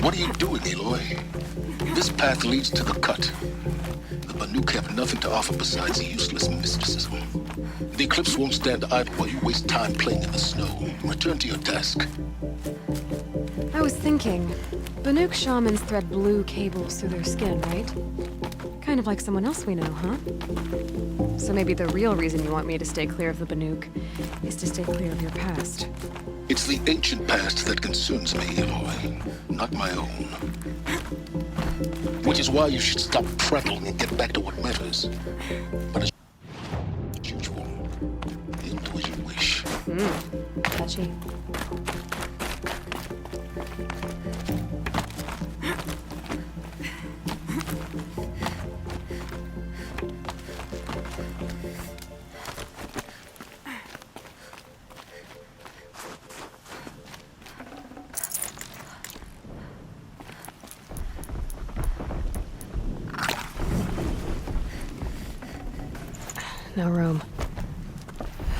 What are you doing, Aloy? This path leads to the cut. The Banuk have nothing to offer besides useless mysticism. The Eclipse won't stand idle while you waste time playing in the snow. Return to your task. I was thinking, Banuk shamans thread blue cables through their skin, right? Kind of like someone else we know, huh? So maybe the real reason you want me to stay clear of the Banuk is to stay clear of your past. It's the ancient past that concerns me, Aloy, not my own. Which is why you should stop prattling and get back to what matters. But as usual, you'll do as you wish. Touchy. No room.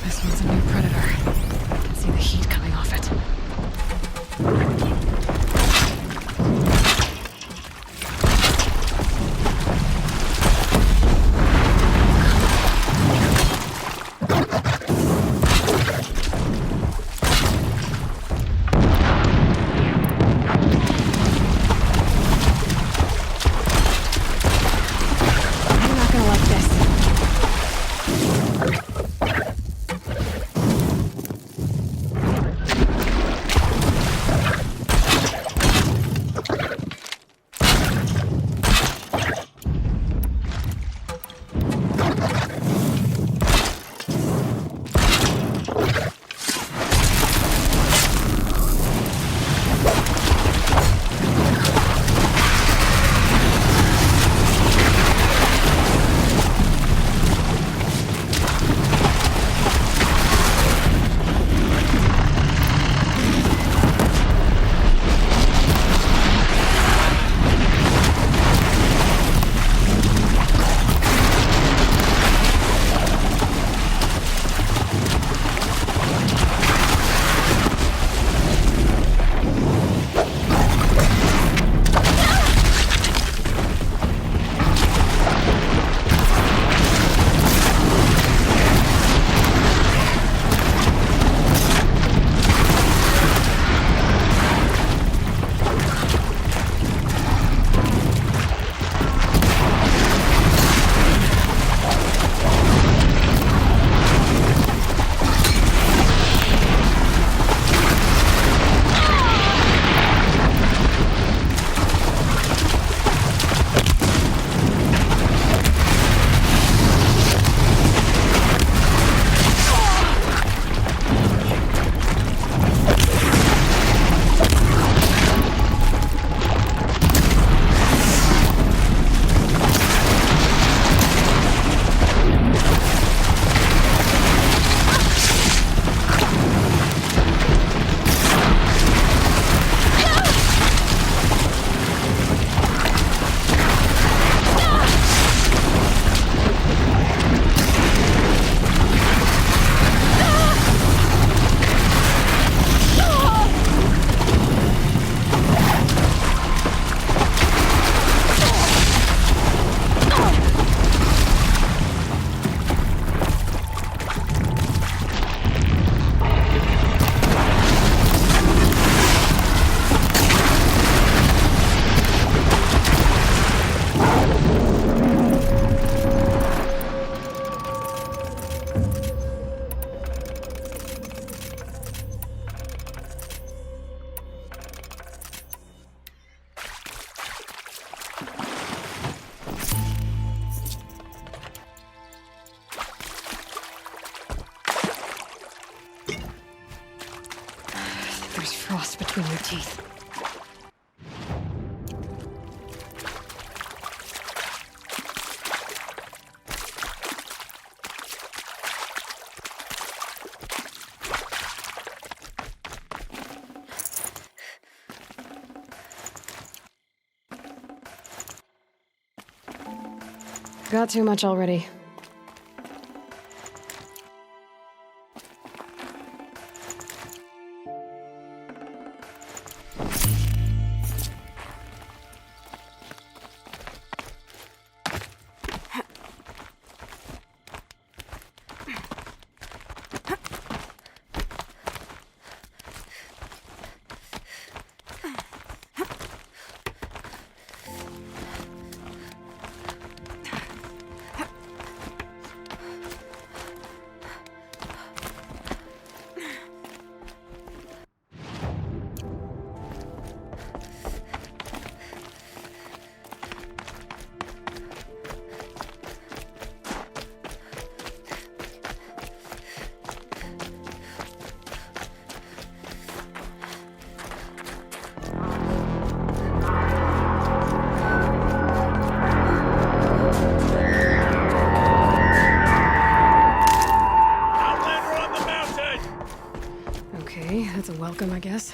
This one's a new predator. I can see the heat coming off it. There's frost between your teeth. Got too much already. That's a welcome, I guess.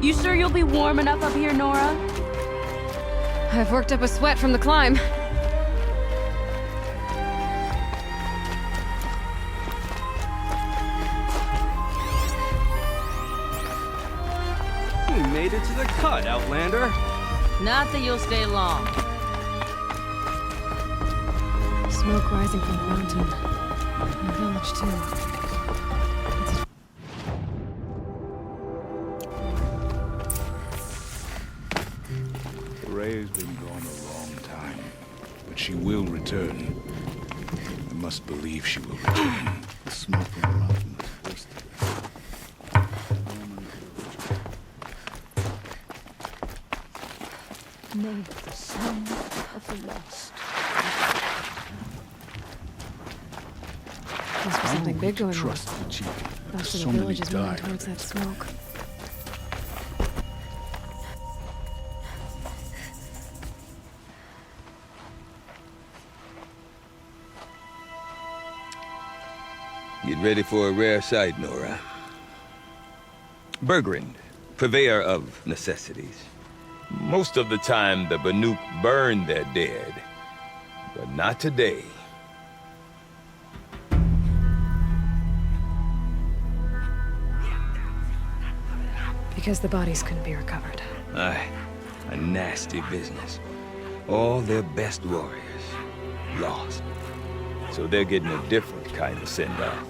You sure you'll be warm enough up here, Nora? I've worked up a sweat from the climb. We made it to the cut, Outlander. Not that you'll stay long. Smoke rising from the mountain. And the village, too. Ray's been gone a long time, but she will return. I must believe she will return. The smoke from the mountain is close to her. May the son of the lost. Must be something big going on. Trust the chief. Most of So the many village is moving died. towards that smoke. Get ready for a rare sight, Nora. Bergrand, purveyor of necessities. Most of the time, the Banuk burn their dead, but not today. Because the bodies couldn't be recovered. Aye, a nasty business. All their best warriors lost. So they're getting a different kind of send-off.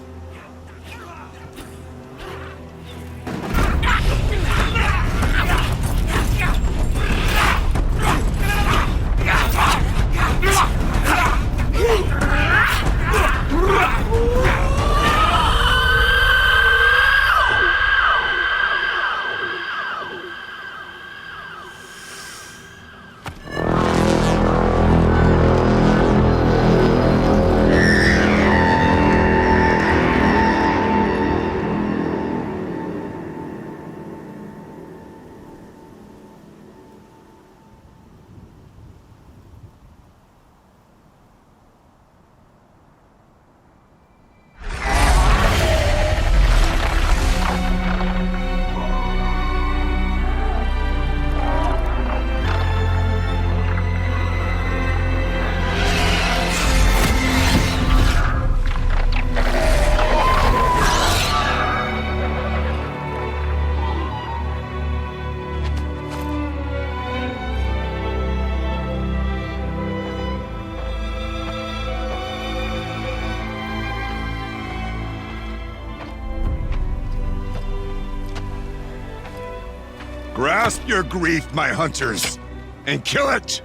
Grasp your grief, my hunters, and kill it!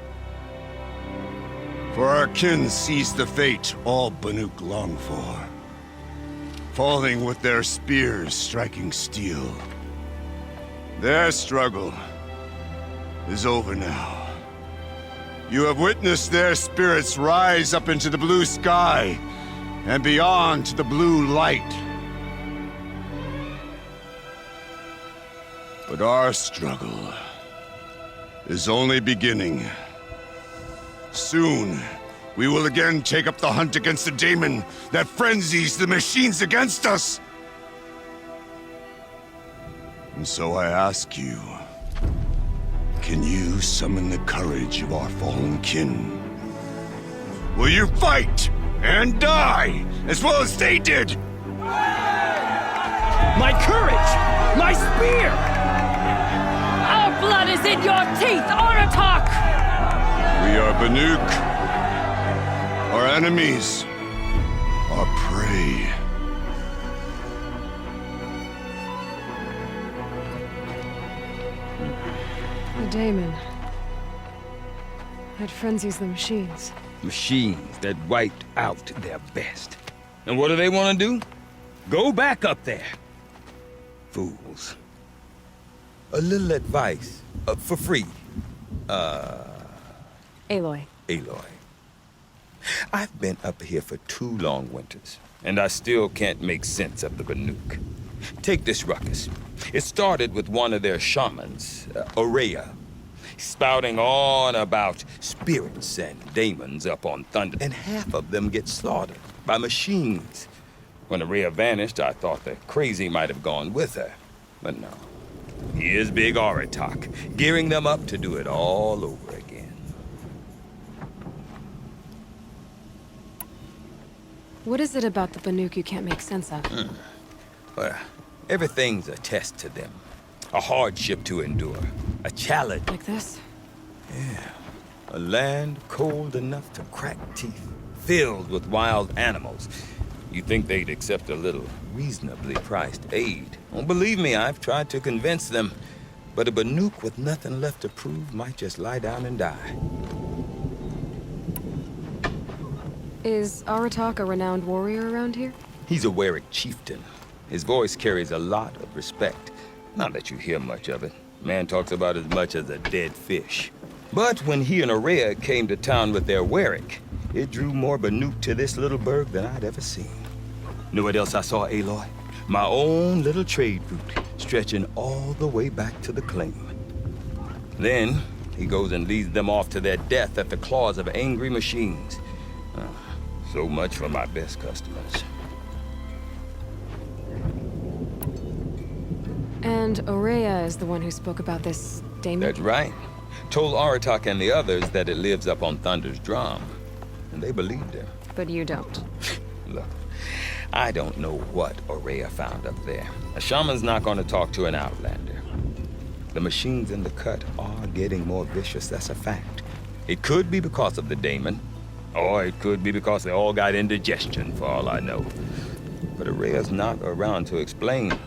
For our kin sees the fate all Banuk long for. Falling with their spears striking steel. Their struggle is over now. You have witnessed their spirits rise up into the blue sky and beyond to the blue light. But our struggle is only beginning. Soon, we will again take up the hunt against the daemon that frenzies the machines against us. And so I ask you, can you summon the courage of our fallen kin? Will you fight and die as well as they did? My courage! My spear! Our blood is in your teeth, Aratak! We are Banuk. Our enemies are prey. The daemon. That frenzies the machines. Machines that wiped out their best. And what do they want to do? Go back up there. Fools. A little advice, for free. Aloy. Aloy. I've been up here for 2 long winters, and I still can't make sense of the Banuk. Take this ruckus. It started with one of their shamans, Aurea, spouting on about spirits and daemons up on thunder, and half of them get slaughtered by machines. When Aurea vanished, I thought the crazy might have gone with her, but no. Here's Big Aratak, gearing them up to do it all over again. What is it about the Banuk you can't make sense of? Well, everything's a test to them. A hardship to endure. A challenge. Like this? A land cold enough to crack teeth. Filled with wild animals. You'd think they'd accept a little reasonably priced aid. Oh, believe me, I've tried to convince them. But a Banuk with nothing left to prove might just lie down and die. Is Aratak a renowned warrior around here? He's a Warwick chieftain. His voice carries a lot of respect. Not that you hear much of it. Man talks about as much as a dead fish. But when he and Aurea came to town with their Warwick, it drew more Banuk to this little burg than I'd ever seen. Know what else I saw, Aloy? My own little trade route, stretching all the way back to the claim. Then, he goes and leads them off to their death at the claws of angry machines. So much for my best customers. And Aurea is the one who spoke about this daemon? That's right. Told Aratak and the others that it lives up on Thunder's drum. And they believed him. But you don't. Look, I don't know what Aurea found up there. A shaman's not going to talk to an outlander. The machines in the cut are getting more vicious, that's a fact. It could be because of the daemon, or it could be because they all got indigestion, for all I know. But Aurea's not around to explain.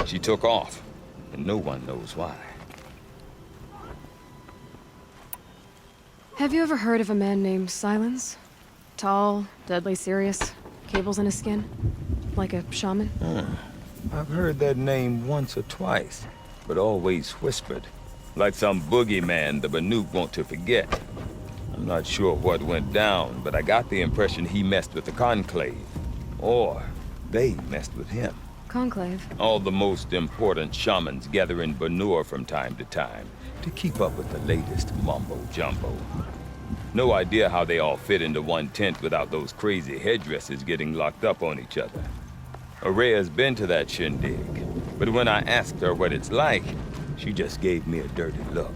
She took off, and no one knows why. Have you ever heard of a man named Silence? Tall, deadly serious, cables in his skin? Like a shaman? I've heard that name once or twice, but always whispered. Like some boogeyman the Banuk want to forget. I'm not sure what went down, but I got the impression he messed with the Conclave. Or they messed with him. Conclave? All the most important shamans gather in Banur from time to time to keep up with the latest mumbo-jumbo. No idea how they all fit into one tent without those crazy headdresses getting locked up on each other. Aurea's been to that shindig, but when I asked her what it's like, she just gave me a dirty look.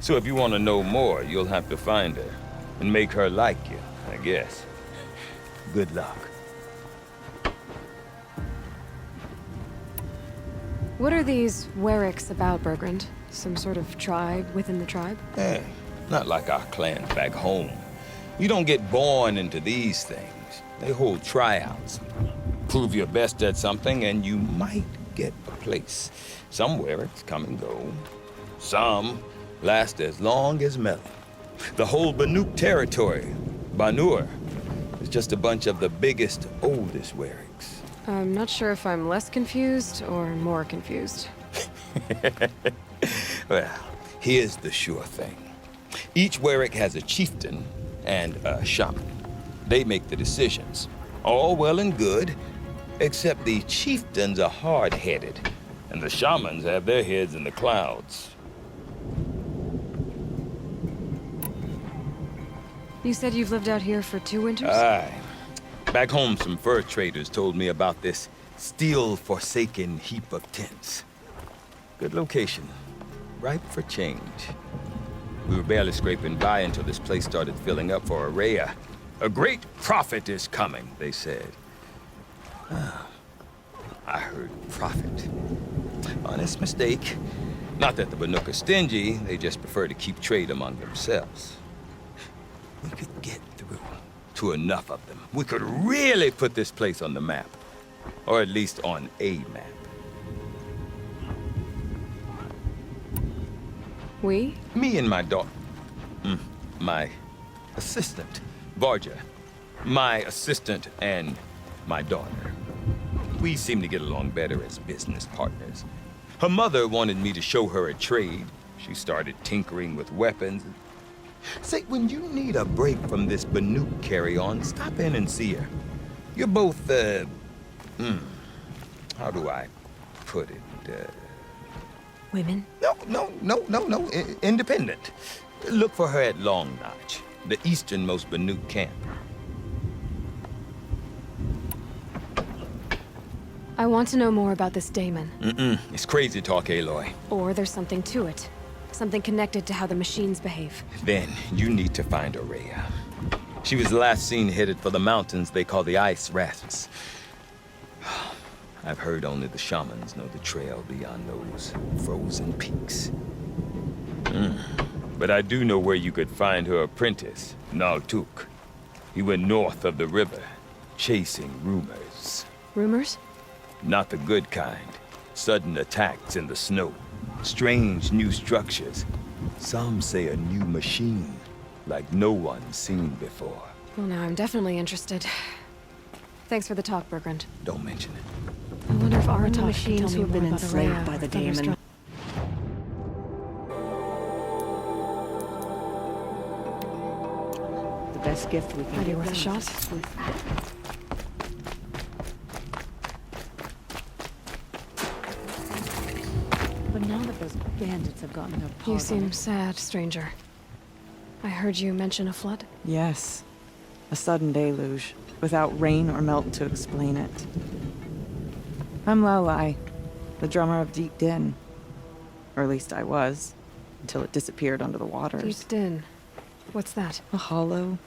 So if you want to know more, you'll have to find her and make her like you, I guess. Good luck. What are these Warwicks about, Bergrand? Some sort of tribe within the tribe? Hey, not like our clans back home. You don't get born into these things. They hold tryouts. Prove your best at something and you might get a place. Some Warwicks come and go. Some last as long as Melon. The whole Banuk territory, Banur, is just a bunch of the biggest, oldest Warwicks. I'm not sure if I'm less confused or more confused. Well, here's the sure thing. Each Warwick has a chieftain and a shaman. They make the decisions. All well and good, except the chieftains are hard-headed, and the shamans have their heads in the clouds. You said you've lived out here for 2 winters? Aye. Back home, some fur traders told me about this still-forsaken heap of tents. Good location. Ripe for change. We were barely scraping by until this place started filling up for Aurea. A great prophet is coming, they said. I heard prophet. Honest mistake. Not that the Banuk are stingy, they just prefer to keep trade among themselves. We could get through to enough of them. We could really put this place on the map. Or at least on a map. We? Me and my daughter. My assistant, Varja. My assistant and my daughter. We seem to get along better as business partners. Her mother wanted me to show her a trade. She started tinkering with weapons. Say, when you need a break from this Banuk carry-on, stop in and see her. You're both, how do I put it? Women? No. Independent. Look for her at Long Notch, the easternmost Banuk camp. I want to know more about this daemon. It's crazy talk, Aloy. Or there's something to it. Something connected to how the machines behave. Then you need to find Aurea. She was last seen headed for the mountains they call the Ice Rafts. I've heard only the shamans know the trail beyond those frozen peaks. But I do know where you could find her apprentice, Naltuk. He went north of the river, chasing rumors. Rumors? Not the good kind. Sudden attacks in the snow. Strange new structures. Some say a new machine, like no one's seen before. Well, now I'm definitely interested. Thanks for the talk, Bergrand. Don't mention it. I wonder if One of the Aratak can machines tell me who have more been about enslaved Araya, by the Thunderstruck. demon. The best gift we can Might be give worth a them shot. is swift. But now that those bandits have gotten their paws You on seem it, sad, stranger. I heard you mention a flood. Yes. A sudden deluge, without rain or melt to explain it. I'm Lelai, the drummer of Deep Din. Or at least I was, until it disappeared under the waters. Deep Din. What's that? A hollow,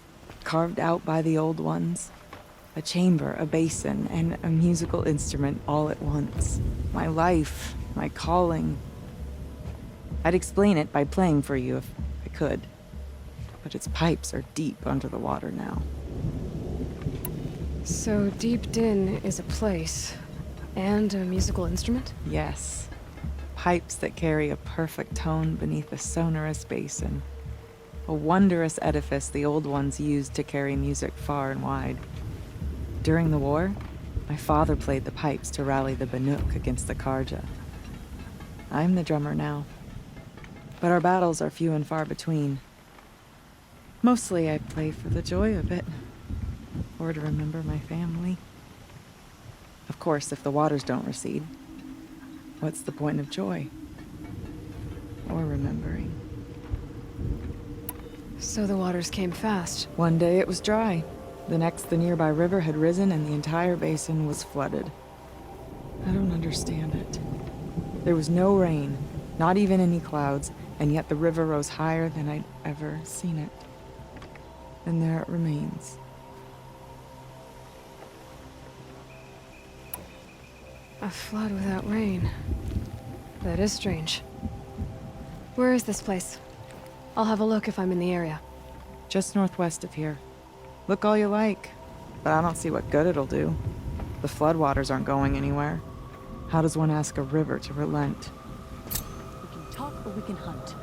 carved out by the old ones. A chamber, a basin, and a musical instrument all at once. My life, my calling. I'd explain it by playing for you if I could. But its pipes are deep under the water now. So Deep Din is a place. And a musical instrument? Yes. Pipes that carry a perfect tone beneath a sonorous basin. A wondrous edifice the old ones used to carry music far and wide. During the war, my father played the pipes to rally the Banuk against the Karja. I'm the drummer now. But our battles are few and far between. Mostly I play for the joy of it. Or to remember my family. Of course, if the waters don't recede, what's the point of joy? Or remembering? So the waters came fast. One day it was dry. The next, the nearby river had risen and the entire basin was flooded. I don't understand it. There was no rain, not even any clouds, and yet the river rose higher than I'd ever seen it. And there it remains. A flood without rain. That is strange. Where is this place? I'll have a look if I'm in the area. Just northwest of here. Look all you like, but I don't see what good it'll do. The floodwaters aren't going anywhere. How does one ask a river to relent? we can talk or we can hunt.